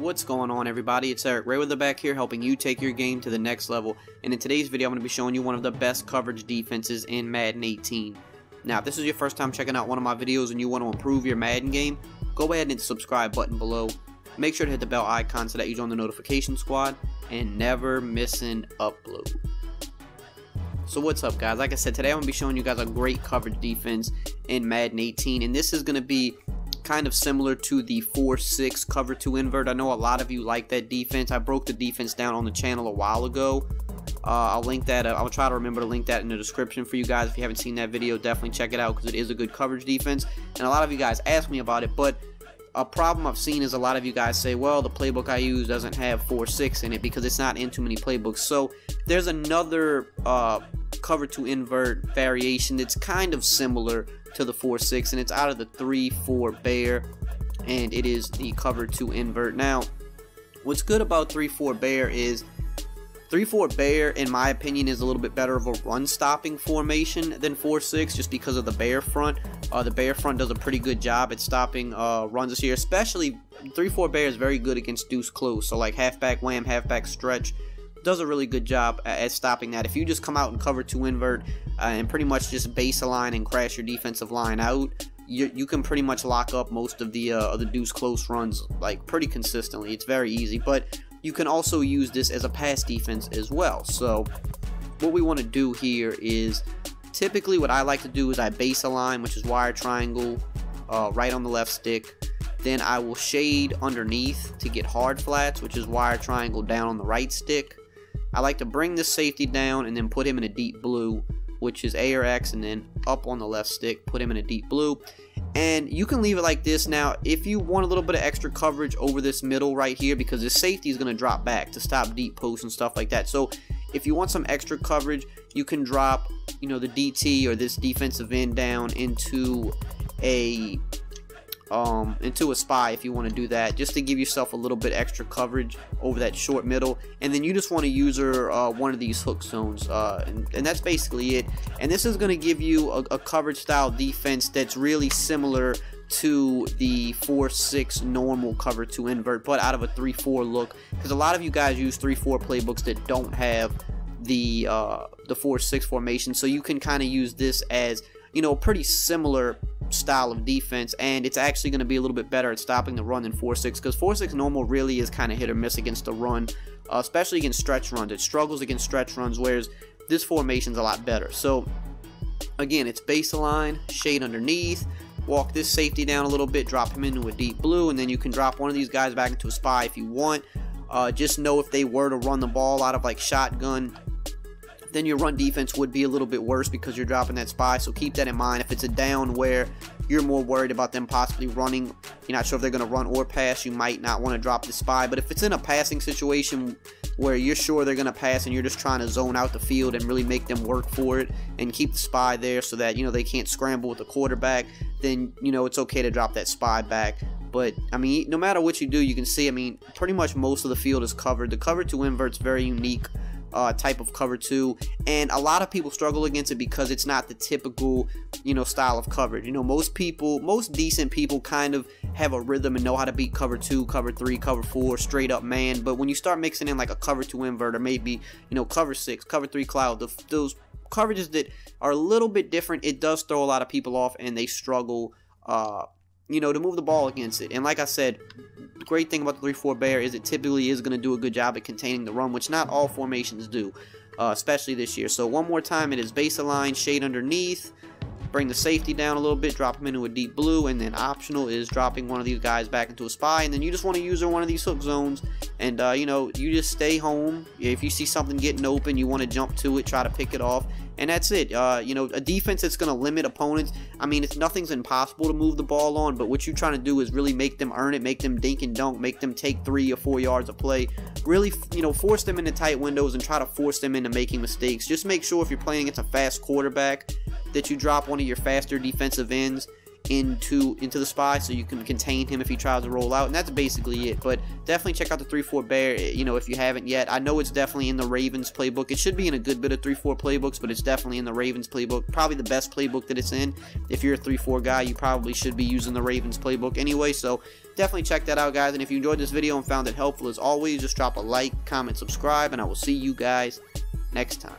What's going on, everybody? It's EricRayweather back here helping you take your game to the next level. And in today's video, I'm going to be showing you one of the best coverage defenses in Madden 18. Now, if this is your first time checking out one of my videos and you want to improve your Madden game, go ahead and hit the subscribe button below. Make sure to hit the bell icon so that you join the notification squad and never miss an upload. So what's up, guys? Like I said, today I'm going to be showing you guys a great coverage defense in Madden 18, and this is going to be kind of similar to the 4-6 cover 2 invert. I know a lot of you like that defense. I broke the defense down on the channel a while ago. I'll link that. I'll try to remember to link that in the description for you guys. If you haven't seen that video, definitely check it out because it is a good coverage defense. And a lot of you guys ask me about it, but a problem I've seen is a lot of you guys say, well, the playbook I use doesn't have 4-6 in it because it's not in too many playbooks. So there's another cover 2 invert variation that's kind of similar to the 4-6, and it's out of the 3-4 bear, and it is the cover 2 invert. Now, what's good about 3-4 bear is 3-4 bear, in my opinion, is a little bit better of a run stopping formation than 4-6 just because of the bear front. The bear front does a pretty good job at stopping runs this year, especially 3-4 bear is very good against deuce close, so like halfback wham, halfback stretch. Does a really good job at stopping that. If you just come out and cover 2 invert and pretty much just base a line and crash your defensive line out, you can pretty much lock up most of the deuce close runs like pretty consistently. It's very easy, but you can also use this as a pass defense as well. So what we want to do here is, typically what I like to do is I base a line, which is wire triangle right on the left stick. Then I will shade underneath to get hard flats, which is wire triangle down on the right stick. I like to bring this safety down and then put him in a deep blue, which is A or X, and then up on the left stick, put him in a deep blue. And you can leave it like this. Now, if you want a little bit of extra coverage over this middle right here, because this safety is going to drop back to stop deep posts and stuff like that. So if you want some extra coverage, you can drop, you know, the DT or this defensive end down into a spy if you want to do that, just to give yourself a little bit extra coverage over that short middle. And then you just want to use one of these hook zones, and that's basically it. And this is going to give you a coverage style defense that's really similar to the 4-6 normal cover 2 invert, but out of a 3-4 look, because a lot of you guys use 3-4 playbooks that don't have the 4-6 formation, so you can kind of use this as, you know, a pretty similar style of defense, and it's actually going to be a little bit better at stopping the run than 4-6, because 4-6 normal really is kind of hit or miss against the run, especially against stretch runs. It struggles against stretch runs, whereas this formation's a lot better. So again, it's baseline, shade underneath, walk this safety down a little bit, drop him into a deep blue, and then you can drop one of these guys back into a spy if you want. Just know if they were to run the ball out of like shotgun, then your run defense would be a little bit worse because you're dropping that spy, so keep that in mind. If it's a down where you're more worried about them possibly running, you're not sure if they're going to run or pass, you might not want to drop the spy. But if it's in a passing situation where you're sure they're going to pass and you're just trying to zone out the field and really make them work for it and keep the spy there so that, you know, they can't scramble with the quarterback, then, you know, it's okay to drop that spy back. But, I mean, no matter what you do, you can see, I mean, pretty much most of the field is covered. The cover 2 invert's very unique type of cover 2, and a lot of people struggle against it because it's not the typical, you know, style of coverage. You know, most decent people kind of have a rhythm and know how to beat cover 2, cover 3, cover 4, straight up man. But when you start mixing in like a cover 2 invert, or maybe, you know, cover 6, cover 3 cloud, those coverages that are a little bit different, it does throw a lot of people off and they struggle you know, to move the ball against it. And like I said, the great thing about the 3-4 bear is it typically is going to do a good job at containing the run, which not all formations do, especially this year. So one more time, it is baseline, shade underneath, bring the safety down a little bit, drop him into a deep blue, and then optional is dropping one of these guys back into a spy. And then you just want to use one of these hook zones, and you know, you just stay home. If you see something getting open, you want to jump to it, try to pick it off, and that's it. You know, a defense that's going to limit opponents. I mean, nothing's impossible to move the ball on, but what you're trying to do is really make them earn it, make them dink and dunk, make them take 3 or 4 yards of play. Really, you know, force them into tight windows and try to force them into making mistakes. Just make sure if you're playing against a fast quarterback that you drop one of your faster defensive ends into the spy, so you can contain him if he tries to roll out, and that's basically it. But definitely check out the 3-4 bear, you know, if you haven't yet. I know it's definitely in the Ravens playbook. It should be in a good bit of 3-4 playbooks, but it's definitely in the Ravens playbook. Probably the best playbook that it's in. If you're a 3-4 guy, you probably should be using the Ravens playbook anyway, so definitely check that out, guys. And if you enjoyed this video and found it helpful, as always, just drop a like, comment, subscribe, and I will see you guys next time.